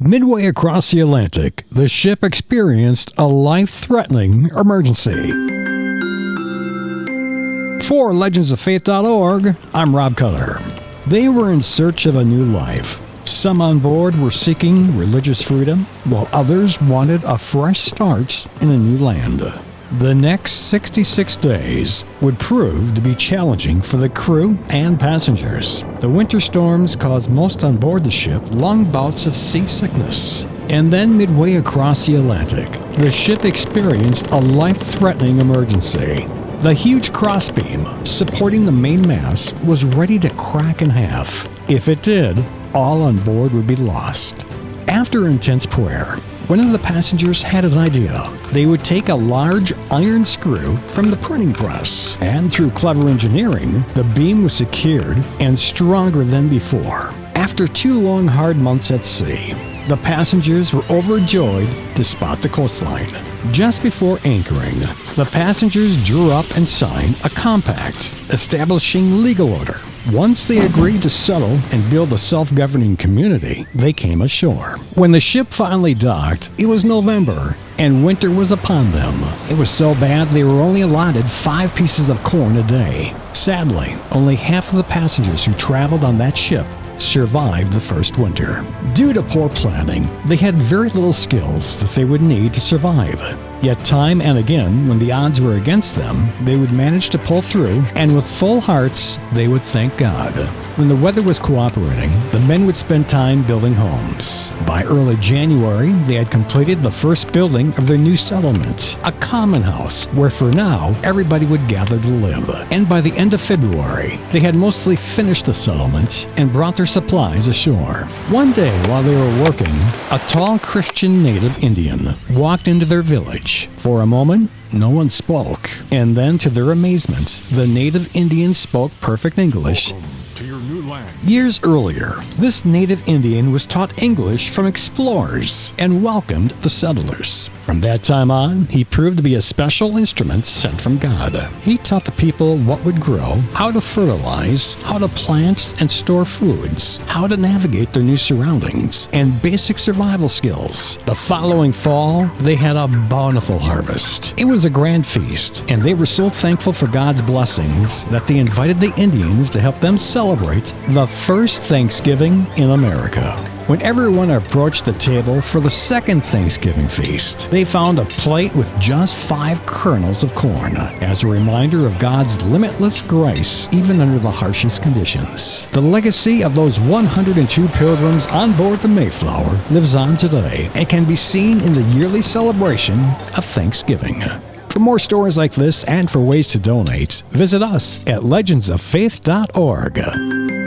Midway across the Atlantic, the ship experienced a life-threatening emergency. For legendsoffaith.org, I'm Rob Cutter. They were in search of a new life. Some on board were seeking religious freedom, while others wanted a fresh start in a new land. The next 66 days would prove to be challenging for the crew and passengers. The winter storms caused most on board the ship long bouts of seasickness. And then midway across the Atlantic, the ship experienced a life-threatening emergency. The huge crossbeam supporting the main mast was ready to crack in half. If it did, all on board would be lost. After intense prayer, one of the passengers had an idea. They would take a large iron screw from the printing press, and through clever engineering, the beam was secured and stronger than before. After 2 long, hard months at sea, the passengers were overjoyed to spot the coastline. Just before anchoring, the passengers drew up and signed a compact establishing legal order. Once they agreed to settle and build a self-governing community, they came ashore. When the ship finally docked, it was November, and winter was upon them. It was so bad they were only allotted 5 pieces of corn a day. Sadly, only half of the passengers who traveled on that ship survived the first winter. Due to poor planning, they had very little skills that they would need to survive. Yet time and again, when the odds were against them, they would manage to pull through, and with full hearts, they would thank God. When the weather was cooperating, the men would spend time building homes. By early January, they had completed the first building of their new settlement, a common house where for now, everybody would gather to live. And by the end of February, they had mostly finished the settlement and brought their supplies ashore. One day while they were working, a tall Christian native Indian walked into their village. For a moment, no one spoke, and then to their amazement, the native Indian spoke perfect English. Welcome to your new land. Years earlier, this native Indian was taught English from explorers and welcomed the settlers. From that time on, he proved to be a special instrument sent from God. He taught the people what would grow, how to fertilize, how to plant and store foods, how to navigate their new surroundings, and basic survival skills. The following fall, they had a bountiful harvest. It was a grand feast, and they were so thankful for God's blessings that they invited the Indians to help them celebrate the first Thanksgiving in America. When everyone approached the table for the second Thanksgiving feast, they found a plate with just 5 kernels of corn, as a reminder of God's limitless grace, even under the harshest conditions. The legacy of those 102 pilgrims on board the Mayflower lives on today and can be seen in the yearly celebration of Thanksgiving. For more stories like this and for ways to donate, visit us at legendsoffaith.org.